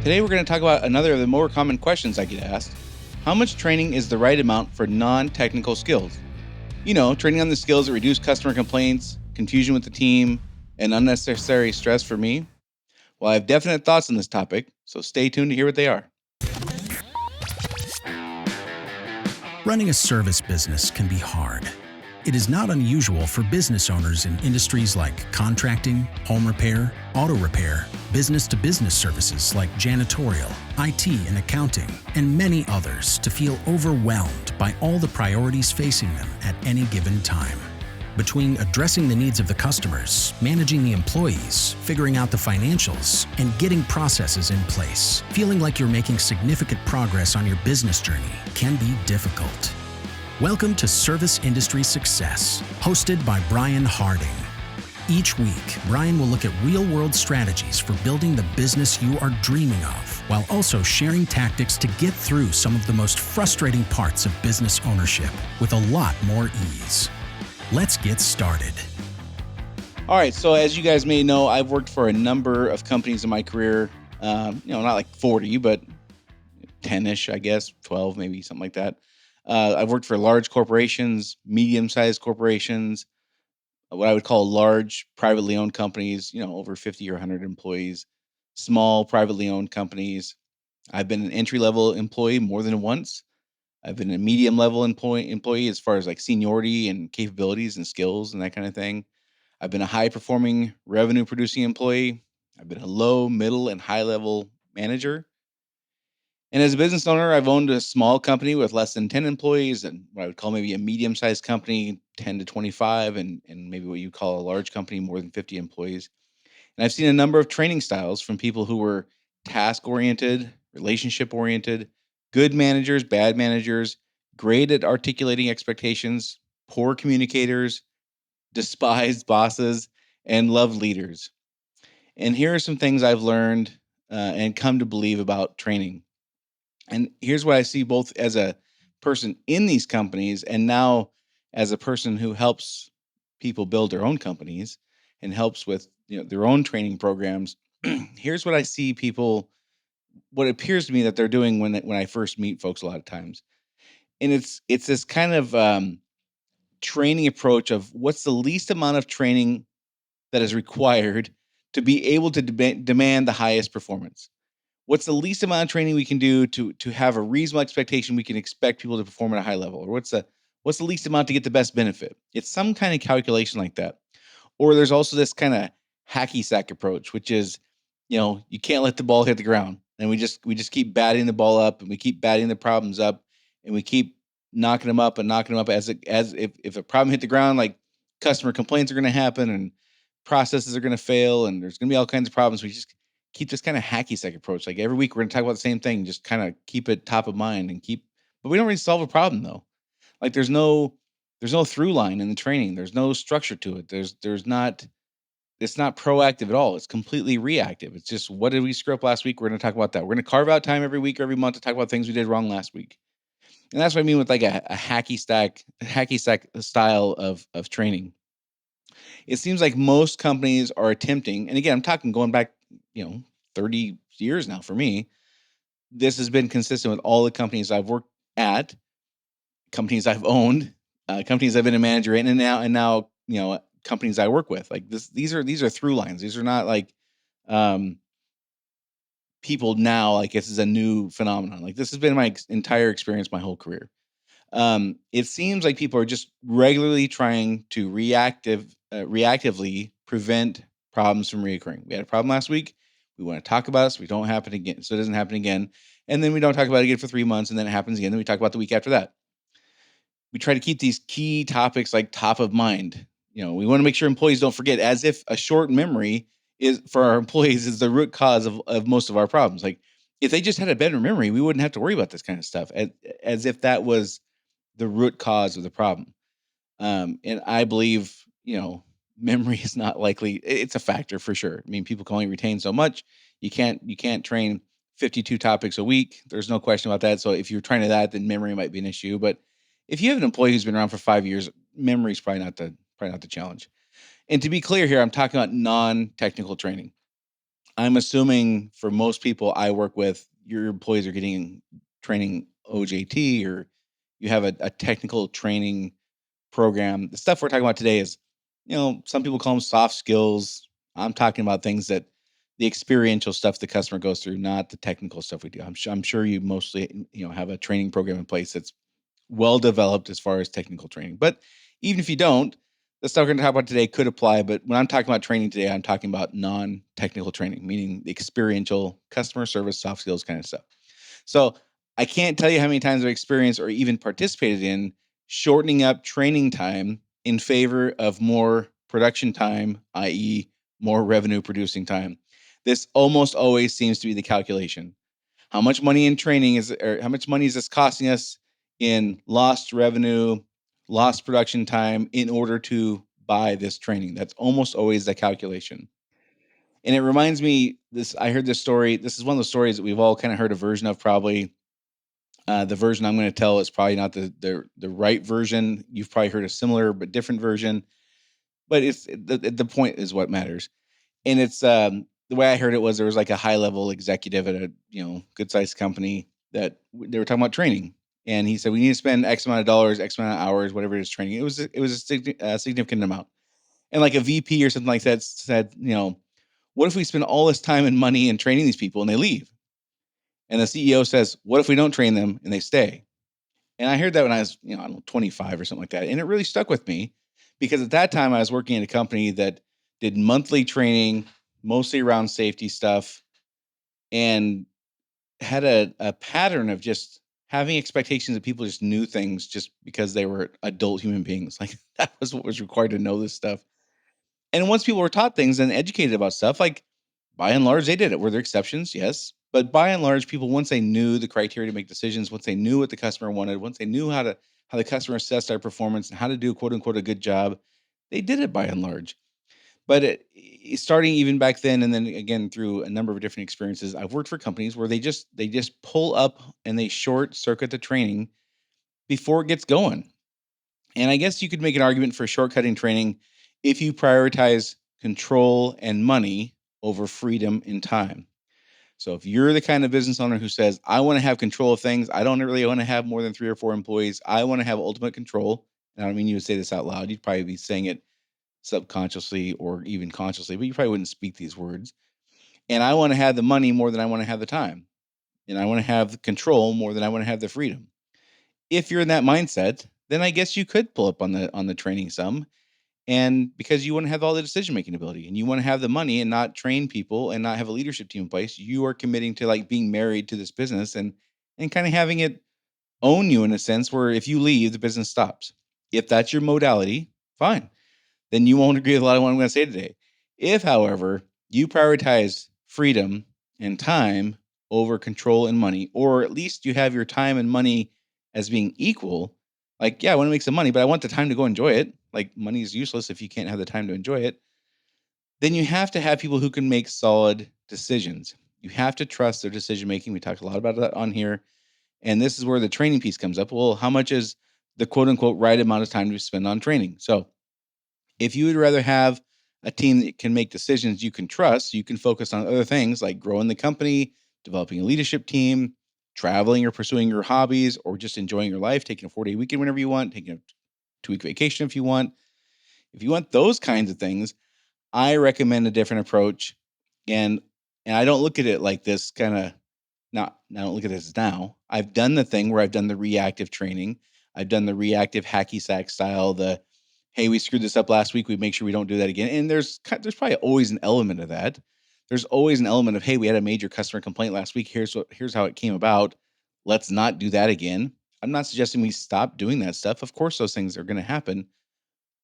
Today, we're going to talk about another of the more common questions I get asked. How much training is the right amount for non technical skills? Training on the skills that reduce customer complaints, confusion with the team, and unnecessary stress for me. Well, I have definite thoughts on this topic, so stay tuned to hear what they are. Running a service business can be hard. It is not unusual for business owners in industries like contracting, home repair, auto repair, business-to-business services like janitorial, IT and accounting, and many others to feel overwhelmed by all the priorities facing them at any given time. Between addressing the needs of the customers, managing the employees, figuring out the financials, and getting processes in place, feeling like you're making significant progress on your business journey can be difficult. Welcome to Service Industry Success, hosted by Brian Harding. Each week, Brian will look at real-world strategies for building the business you are dreaming of, while also sharing tactics to get through some of the most frustrating parts of business ownership with a lot more ease. Let's get started. All right, so as you guys may know, I've worked for a number of companies in my career. Not like 40, but 10-ish, I guess, 12, maybe something like that. I've worked for large corporations, medium-sized corporations, what I would call large privately owned companies, over 50 or 100 employees, small privately owned companies. I've been an entry-level employee more than once. I've been a medium-level employee as far as like seniority and capabilities and skills and that kind of thing. I've been a high-performing revenue-producing employee. I've been a low, middle, and high-level manager. And as a business owner, I've owned a small company with less than 10 employees and what I would call maybe a medium-sized company, 10 to 25, and maybe what you call a large company, more than 50 employees. And I've seen a number of training styles from people who were task-oriented, relationship-oriented, good managers, bad managers, great at articulating expectations, poor communicators, despised bosses, and love leaders. And here are some things I've learned and come to believe about training. And here's what I see both as a person in these companies and now as a person who helps people build their own companies and helps with their own training programs. Here's what I see people, what appears to me that they're doing when I first meet folks a lot of times. And it's this kind of training approach of what's the least amount of training that is required to be able to demand the highest performance. What's the least amount of training we can do to have a reasonable expectation we can expect people to perform at a high level? Or what's the least amount to get the best benefit? It's some kind of calculation like that. Or there's also this kind of hacky sack approach, which is, you can't let the ball hit the ground. And we just keep batting the ball up and we keep batting the problems up and we keep knocking them up and knocking them up as if a problem hit the ground, like customer complaints are going to happen and processes are going to fail and there's going to be all kinds of problems. We just keep this kind of hacky sack approach. Like every week we're going to talk about the same thing, just kind of keep it top of mind but we don't really solve a problem though. Like there's no through line in the training. There's no structure to it. There's not it's not proactive at all. It's completely reactive. It's just what did we screw up last week? We're going to talk about that. We're going to carve out time every week or every month to talk about things we did wrong last week. And that's what I mean with like a hacky sack style of training. It seems like most companies are attempting, and again, I'm talking going back, 30 years now for me. This has been consistent with all the companies I've worked at, companies I've owned, companies I've been a manager in, and now companies I work with. Like this, these are through lines. These are not like um, people now. Like this is a new phenomenon. Like this has been my entire experience, my whole career. It seems like people are just regularly trying to reactively prevent problems from reoccurring. We had a problem last week. We want to talk about it so we don't happen again, so it doesn't happen again. And then we don't talk about it again for 3 months, and then it happens again. Then we talk about the week after that. We try to keep these key topics like top of mind. We want to make sure employees don't forget, as if a short memory is for our employees is the root cause of most of our problems. Like if they just had a better memory, we wouldn't have to worry about this kind of stuff. As if that was the root cause of the problem. And I believe, memory is not likely. It's a factor for sure. I mean, people can only retain so much. You can't train 52 topics a week. There's no question about that. So if you're trying to that, then memory might be an issue. But if you have an employee who's been around for 5 years, memory is probably not the challenge. And to be clear here, I'm talking about non-technical training. I'm assuming for most people I work with, your employees are getting training OJT, or you have a technical training program. The stuff we're talking about today is, some people call them soft skills. I'm talking about things that the experiential stuff the customer goes through, not the technical stuff we do. I'm sure you mostly, have a training program in place that's well developed as far as technical training. But even if you don't, the stuff we're going to talk about today could apply. But when I'm talking about training today, I'm talking about non-technical training, meaning the experiential customer service, soft skills kind of stuff. So I can't tell you how many times I've experienced or even participated in shortening up training time in favor of more production time, i.e., more revenue producing time. This almost always seems to be the calculation. How much money in training is, or how much money is this costing us in lost revenue, lost production time in order to buy this training? That's almost always the calculation. And it reminds me this. I heard this story. This is one of those stories that we've all kind of heard a version of, probably. The version I'm going to tell is probably not the right version. You've probably heard a similar but different version. But it's the point is what matters. And it's the way I heard it was there was like a high level executive at a good sized company that they were talking about training, and he said we need to spend X amount of dollars, X amount of hours, whatever it is training. It was a significant amount, and like a VP or something like that said, what if we spend all this time and money in training these people and they leave? And the CEO says, what if we don't train them and they stay? And I heard that when I was, I don't know, 25 or something like that. And it really stuck with me because at that time I was working at a company that did monthly training, mostly around safety stuff, and had a pattern of just having expectations that people just knew things just because they were adult human beings. Like that was what was required to know this stuff. And once people were taught things and educated about stuff, like by and large, they did it. Were there exceptions? Yes. But by and large, people, once they knew the criteria to make decisions, once they knew what the customer wanted, once they knew how the customer assessed our performance and how to do quote unquote a good job, they did it by and large. But starting even back then, and then again through a number of different experiences, I've worked for companies where they just pull up and they short circuit the training before it gets going. And I guess you could make an argument for shortcutting training if you prioritize control and money over freedom and time. So if you're the kind of business owner who says, I want to have control of things, I don't really want to have more than 3 or 4 employees, I want to have ultimate control. And I don't mean you would say this out loud. You'd probably be saying it subconsciously or even consciously, but you probably wouldn't speak these words. And I want to have the money more than I want to have the time. And I want to have the control more than I want to have the freedom. If you're in that mindset, then I guess you could pull up on the training some, and because you want to have all the decision making ability and you want to have the money and not train people and not have a leadership team in place, you are committing to like being married to this business and kind of having it own you in a sense where if you leave, the business stops. If that's your modality, fine. Then you won't agree with a lot of what I'm going to say today. If, however, you prioritize freedom and time over control and money, or at least you have your time and money as being equal, like, yeah, I want to make some money, but I want the time to go enjoy it. Like, money is useless if you can't have the time to enjoy it. Then you have to have people who can make solid decisions. You have to trust their decision making. We talked a lot about that on here. And this is where the training piece comes up. Well, how much is the quote unquote right amount of time to spend on training? So, if you would rather have a team that can make decisions you can trust, you can focus on other things like growing the company, developing a leadership team, traveling or pursuing your hobbies, or just enjoying your life, taking a 4-day weekend whenever you want, taking a 2-week vacation if you want. If you want those kinds of things, I recommend a different approach. And I don't look at it like this kind of not I don't look at this now. I've done the thing where I've done the reactive training. I've done the reactive hacky sack style, the hey, we screwed this up last week. We make sure we don't do that again. And there's probably always an element of that. There's always an element of, hey, we had a major customer complaint last week. Here's how it came about. Let's not do that again. I'm not suggesting we stop doing that stuff. Of course, those things are going to happen.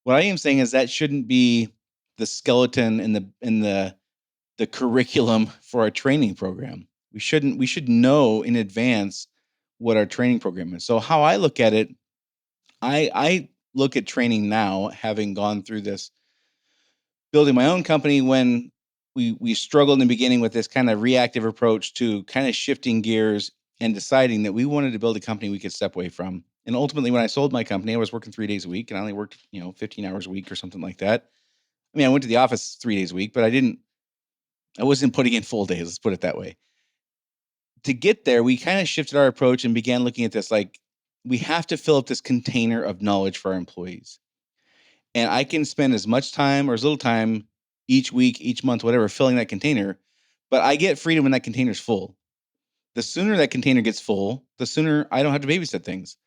What I am saying is that shouldn't be the skeleton in the curriculum for our training program. We should know in advance what our training program is. So how I look at it, I look at training now, having gone through this, building my own company when we struggled in the beginning with this kind of reactive approach to kind of shifting gears and deciding that we wanted to build a company we could step away from. And ultimately, when I sold my company, I was working 3 days a week, and I only worked 15 hours a week or something like that. I mean, I went to the office 3 days a week, but I didn't I wasn't putting in full days, let's put it that way. To get there, we kind of shifted our approach and began looking at this like we have to fill up this container of knowledge for our employees. And I can spend as much time or as little time each week, each month, whatever, filling that container, but I get freedom when that container's full. The sooner that container gets full, the sooner I don't have to babysit things.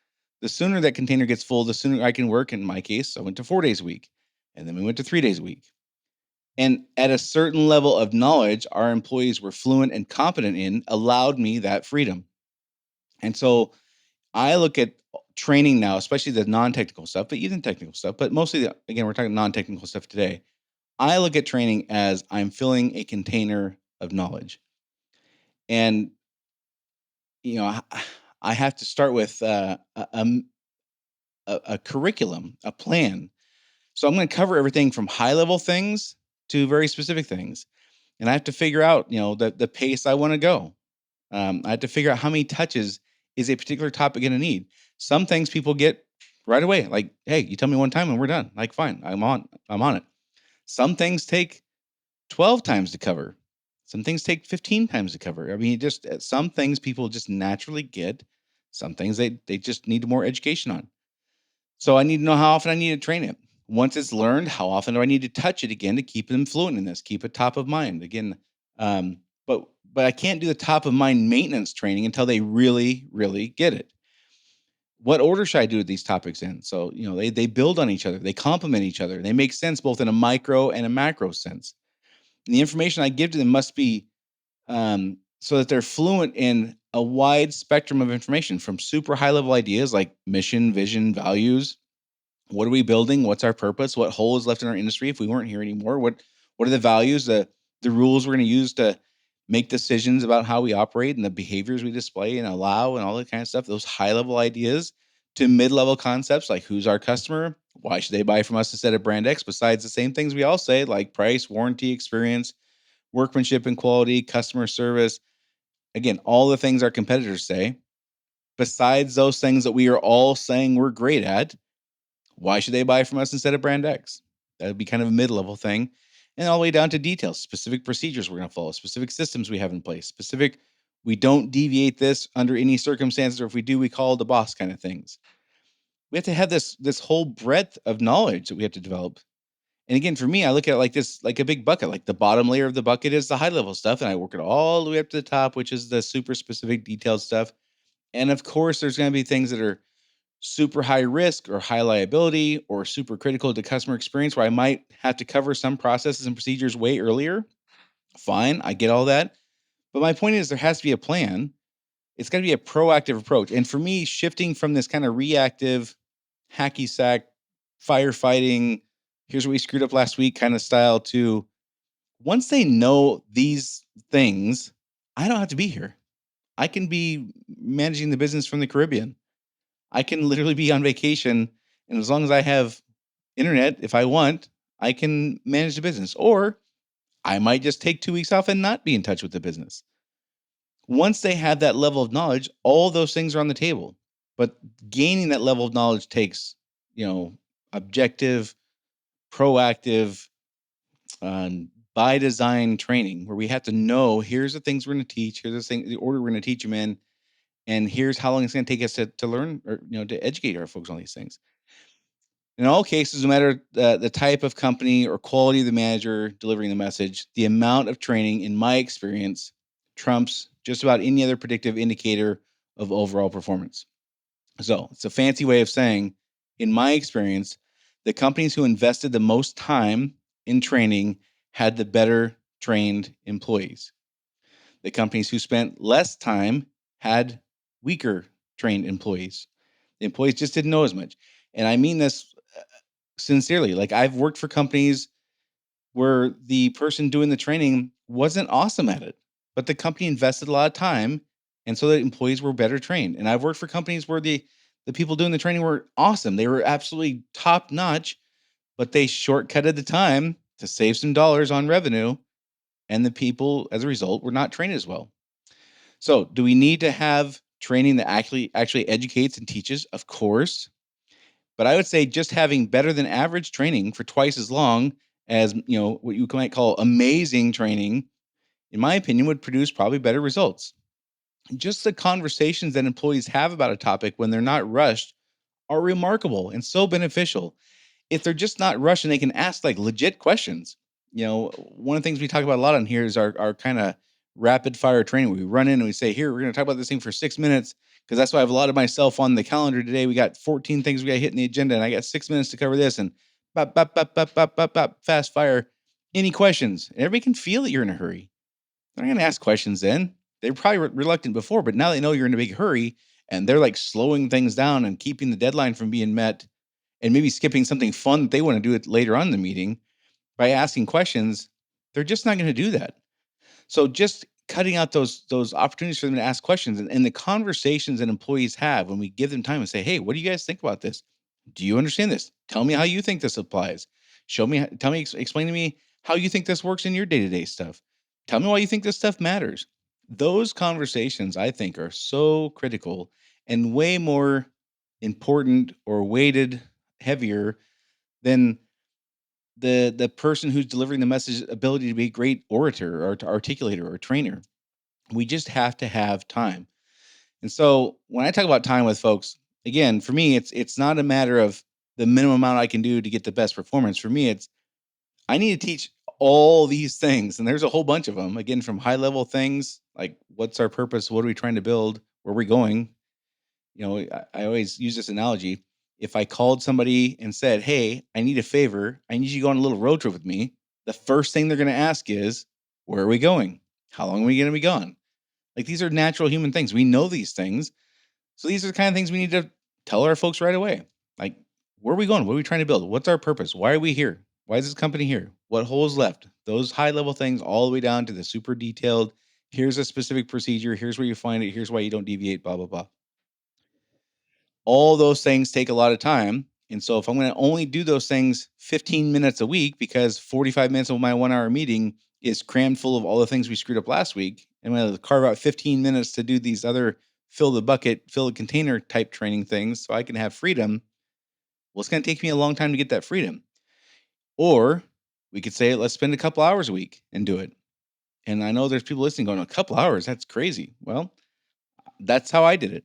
The sooner that container gets full, the sooner I can work. In my case, I went to 4 days a week, and then we went to 3 days a week. And at a certain level of knowledge, our employees were fluent and competent in, allowed me that freedom. And so I look at training now, especially the non-technical stuff, but even technical stuff, but mostly, again, we're talking non-technical stuff today. I look at training as I'm filling a container of knowledge. And, I have to start with a curriculum, a plan. So I'm going to cover everything from high level things to very specific things. And I have to figure out, the pace I want to go. I have to figure out how many touches is a particular topic going to need. Some things people get right away, like, hey, you tell me one time and we're done. Like, fine, I'm on it. Some things take 12 times to cover. Some things take 15 times to cover. I mean, just some things people just naturally get. Some things they just need more education on. So I need to know how often I need to train it. Once it's learned, how often do I need to touch it again to keep them fluent in this, keep it top of mind again? Um, but I can't do the top of mind maintenance training until they really, really get it. What order should I do these topics in? So they build on each other, they complement each other, they make sense both in a micro and a macro sense. And the information I give to them must be so that they're fluent in a wide spectrum of information, from super high level ideas like mission, vision, values. What are we building? What's our purpose? What hole is left in our industry if we weren't here anymore? What are the values, the rules we're going to use to make decisions about how we operate and the behaviors we display and allow and all that kind of stuff? Those high level ideas to mid level concepts like who's our customer? Why should they buy from us instead of brand X? Besides the same things we all say like price, warranty, experience, workmanship and quality, customer service. Again, all the things our competitors say. Besides those things that we are all saying we're great at, why should they buy from us instead of brand X? That would be kind of a mid-level thing. And all the way down to details, specific procedures we're going to follow, specific systems we have in place, specific, we don't deviate this under any circumstances, or if we do, we call the boss kind of things. We have to have this whole breadth of knowledge that we have to develop. And again, for me, I look at it like this, like a big bucket. Like the bottom layer of the bucket is the high level stuff, and I work it all the way up to the top, which is the super specific detailed stuff. And of course, there's going to be things that are super high risk or high liability or super critical to customer experience where I might have to cover some processes and procedures way earlier. Fine, I get all that. But my point is there has to be a plan. It's got to be a proactive approach. And for me, shifting from this kind of reactive, hacky sack, firefighting, here's what we screwed up last week kind of style to once they know these things, I don't have to be here. I can be managing the business from the Caribbean. I can literally be on vacation, and as long as I have internet, if I want, I can manage the business. Or I might just take 2 weeks off and not be in touch with the business. Once they have that level of knowledge, all those things are on the table. But gaining that level of knowledge takes, objective, proactive, by design training where we have to know here's the things we're going to teach, here's the order we're going to teach them in, and here's how long it's going to take us to learn or to educate our folks on these things. In all cases, no matter the type of company or quality of the manager delivering the message, the amount of training, in my experience, trumps just about any other predictive indicator of overall performance. So it's a fancy way of saying, in my experience, the companies who invested the most time in training had the better trained employees. The companies who spent less time had weaker trained employees. The employees just didn't know as much. And I mean this sincerely. Like I've worked for companies where the person doing the training wasn't awesome at it, but the company invested a lot of time, and so the employees were better trained. And I've worked for companies where the people doing the training were awesome. They were absolutely top notch, but they shortcutted the time to save some dollars on revenue, and the people as a result were not trained as well. So, do we need to have training that actually educates and teaches? Of course. But I would say just having better than average training for twice as long as, what you might call amazing training in my opinion, would produce probably better results. Just the conversations that employees have about a topic when they're not rushed are remarkable and so beneficial. If they're just not rushed and they can ask like legit questions. One of the things we talk about a lot on here is our kind of rapid fire training. We run in and we say, here, we're going to talk about this thing for 6 minutes because that's why I've allotted myself on the calendar today. We got 14 things we got to hit in the agenda and I got 6 minutes to cover this and bop, bop, bop, bop, bop, bop, bop, fast fire. Any questions? And everybody can feel that you're in a hurry. They're not going to ask questions then. They're probably reluctant before, but now they know you're in a big hurry and they're like slowing things down and keeping the deadline from being met and maybe skipping something fun that they want to do it later on in the meeting by asking questions. They're just not going to do that. So just cutting out those opportunities for them to ask questions and the conversations that employees have when we give them time and say, hey, what do you guys think about this? Do you understand this? Tell me how you think this applies. Show me, tell me, explain to me how you think this works in your day-to-day stuff. Tell me why you think this stuff matters. Those conversations, I think, are so critical and way more important or weighted heavier than the person who's delivering the message ability to be a great orator or to articulator or trainer. We just have to have time. And so when I talk about time with folks, again, for me, it's not a matter of the minimum amount I can do to get the best performance. For me, it's I need to teach all these things. And there's a whole bunch of them. Again, from high level things like what's our purpose? What are we trying to build? Where are we going? I always use this analogy. If I called somebody and said, hey, I need a favor, I need you to go on a little road trip with me, the first thing they're going to ask is, where are we going? How long are we going to be gone? Like these are natural human things. We know these things. So these are the kind of things we need to tell our folks right away. Like, where are we going? What are we trying to build? What's our purpose? Why are we here? Why is this company here? What holes left? Those high level things, all the way down to the super detailed. Here's a specific procedure. Here's where you find it. Here's why you don't deviate, blah, blah, blah. All those things take a lot of time. And so if I'm going to only do those things 15 minutes a week because 45 minutes of my 1 hour meeting is crammed full of all the things we screwed up last week, I'm going to carve out 15 minutes to do these other fill the bucket, fill the container type training things so I can have freedom. Well, it's going to take me a long time to get that freedom. Or we could say, let's spend a couple hours a week and do it. And I know there's people listening going, a couple hours, that's crazy. Well, that's how I did it.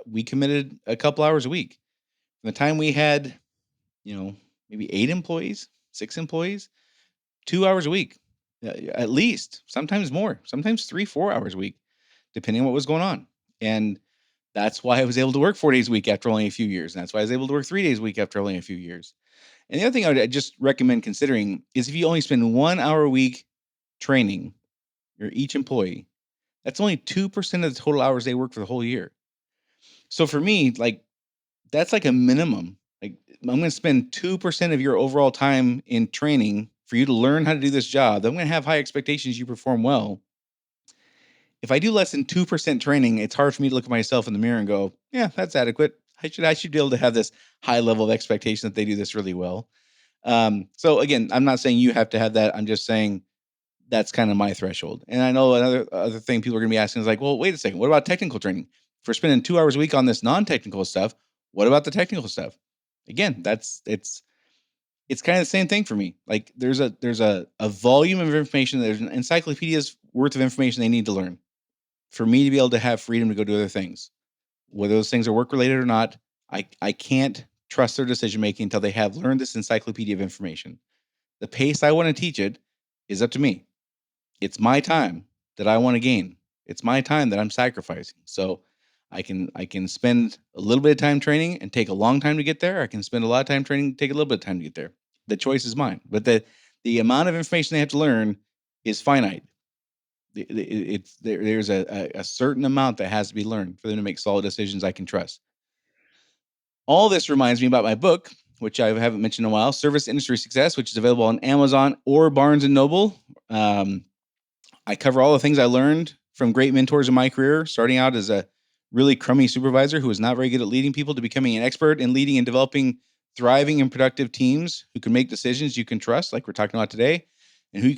We committed a couple hours a week. From the time we had, maybe 8 employees, 6 employees, 2 hours a week, at least, sometimes more, sometimes 3, 4 hours a week, depending on what was going on. And that's why I was able to work 4 days a week after only a few years. And that's why I was able to work 3 days a week after only a few years. And the other thing I would just recommend considering is if you only spend 1 hour a week training each employee, that's only 2% of the total hours they work for the whole year. So for me, like that's like a minimum. Like I'm going to spend 2% of your overall time in training for you to learn how to do this job. I'm going to have high expectations you perform well. If I do less than 2% training, it's hard for me to look at myself in the mirror and go, yeah, that's adequate. I should be able to have this high level of expectation that they do this really well. So again, I'm not saying you have to have that. I'm just saying that's kind of my threshold. And I know another other thing people are going to be asking is like, well, wait a second, what about technical training? If we're spending 2 hours a week on this non-technical stuff, what about the technical stuff? Again, it's kind of the same thing for me. Like there's a volume of information, there's an encyclopedia's worth of information they need to learn for me to be able to have freedom to go do other things. Whether those things are work related or not, I can't trust their decision making until they have learned this encyclopedia of information. The pace I want to teach it is up to me. It's my time that I want to gain. It's my time that I'm sacrificing. So I can spend a little bit of time training and take a long time to get there. I can spend a lot of time training, take a little bit of time to get there. The choice is mine. But the amount of information they have to learn is finite. There's a certain amount that has to be learned for them to make solid decisions I can trust. All this reminds me about my book, which I haven't mentioned in a while, Service Industry Success, which is available on Amazon or Barnes and Noble. I cover all the things I learned from great mentors in my career, starting out as a really crummy supervisor who was not very good at leading people to becoming an expert in leading and developing thriving and productive teams who can make decisions you can trust, like we're talking about today, and who you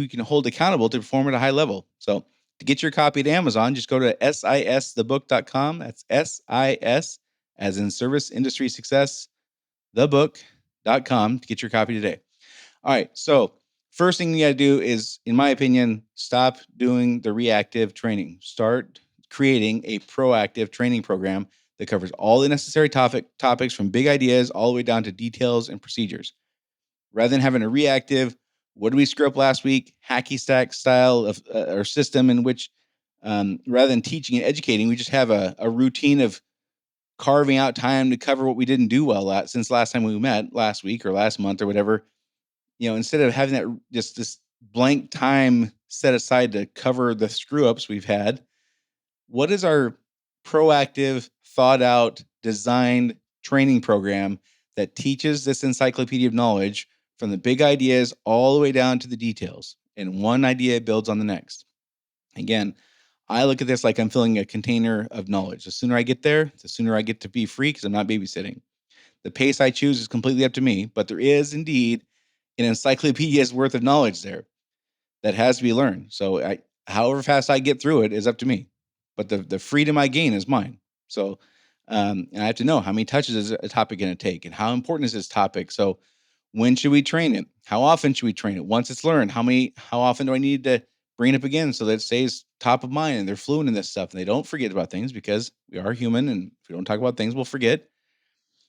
can hold accountable to perform at a high level. So to get your copy at Amazon, just go to sisthebook.com. That's SIS as in Service Industry Success, thebook.com to get your copy today. All right. So First thing you got to do is, in my opinion, stop doing the reactive training. Start creating a proactive training program that covers all the necessary topics from big ideas all the way down to details and procedures. Rather than having a reactive, what did we screw up last week, hacky stack style of or system in which, rather than teaching and educating, we just have a routine of carving out time to cover what we didn't do well since last time we met last week or last month or whatever. Instead of having that just this blank time set aside to cover the screw ups we've had, what is our proactive, thought out, designed training program that teaches this encyclopedia of knowledge from the big ideas all the way down to the details? And one idea builds on the next. Again, I look at this like I'm filling a container of knowledge. The sooner I get there, the sooner I get to be free because I'm not babysitting. The pace I choose is completely up to me, but there is indeed an encyclopedia's worth of knowledge there that has to be learned. So however fast I get through it is up to me, but the freedom I gain is mine. So, and I have to know how many touches is a topic going to take, and how important is this topic. So, when should we train it? How often should we train it? Once it's learned, how often do I need to bring it up again so that it stays top of mind and they're fluent in this stuff and they don't forget about things, because we are human, and if we don't talk about things, we'll forget.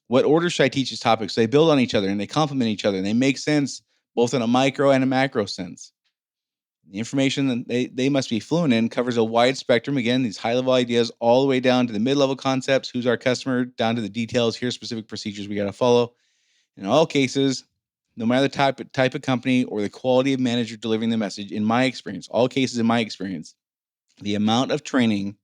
What order should I teach these topics so they build on each other and they complement each other and they make sense both in a micro and a macro sense? The information that they must be fluent in covers a wide spectrum. Again, these high level ideas all the way down to the mid level concepts. Who's our customer? Down to the details. Here's specific procedures we got to follow. In all cases, no matter the type of company or the quality of manager delivering the message, in my experience, the amount of training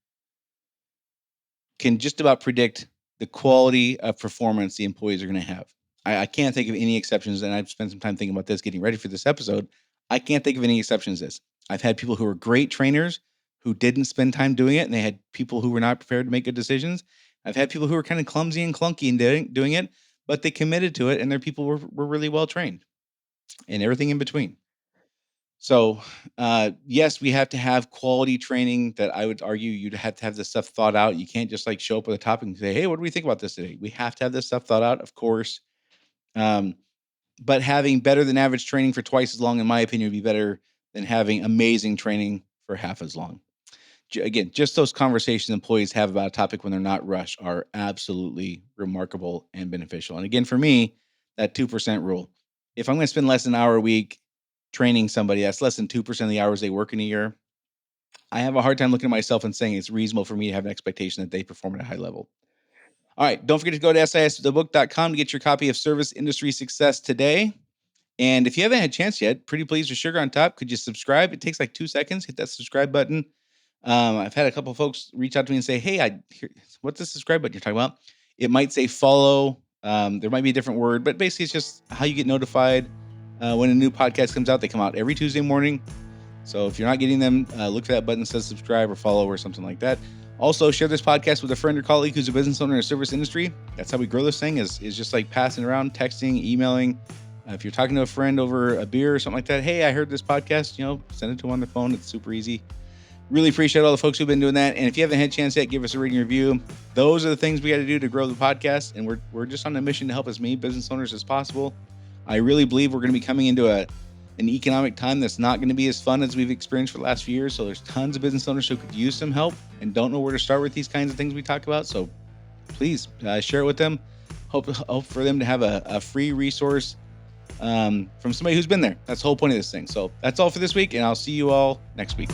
can just about predict the quality of performance the employees are going to have. I can't think of any exceptions, and I've spent some time thinking about this, getting ready for this episode. I can't think of any exceptions to this. I've had people who are great trainers who didn't spend time doing it, and they had people who were not prepared to make good decisions. I've had people who were kind of clumsy and clunky in doing it, but they committed to it, and their people were really well trained, and everything in between. So, yes, we have to have quality training that I would argue you'd have to have this stuff thought out. You can't just like show up with a topic and say, hey, what do we think about this today? We have to have this stuff thought out, of course. Um, but having better than average training for twice as long, in my opinion, would be better than having amazing training for half as long. Again, just those conversations employees have about a topic when they're not rushed are absolutely remarkable and beneficial. And again, for me, that 2% rule. If I'm going to spend less than an hour a week training somebody, that's less than 2% of the hours they work in a year. I have a hard time looking at myself and saying it's reasonable for me to have an expectation that they perform at a high level. All right. Don't forget to go to sisthebook.com to get your copy of Service Industry Success today. And if you haven't had a chance yet, pretty please with sugar on top, could you subscribe? It takes like 2 seconds. Hit that subscribe button. I've had a couple of folks reach out to me and say, hey, what's the subscribe button you're talking about? It might say follow. There might be a different word, but basically it's just how you get notified when a new podcast comes out. They come out every Tuesday morning. So if you're not getting them, look for that button that says subscribe or follow or something like that. Also, share this podcast with a friend or colleague who's a business owner in a service industry. That's how we grow this thing, is just like passing around, texting, emailing. If you're talking to a friend over a beer or something like that, hey, I heard this podcast, send it to them on their phone. It's super easy. Really appreciate all the folks who've been doing that. And if you haven't had a chance yet, give us a rating review. Those are the things we got to do to grow the podcast. And we're just on a mission to help as many business owners as possible. I really believe we're going to be coming into an economic time that's not going to be as fun as we've experienced for the last few years. So there's tons of business owners who could use some help and don't know where to start with these kinds of things we talk about. So please share it with them. Hope for them to have a free resource from somebody who's been there. That's the whole point of this thing. So that's all for this week, and I'll see you all next week.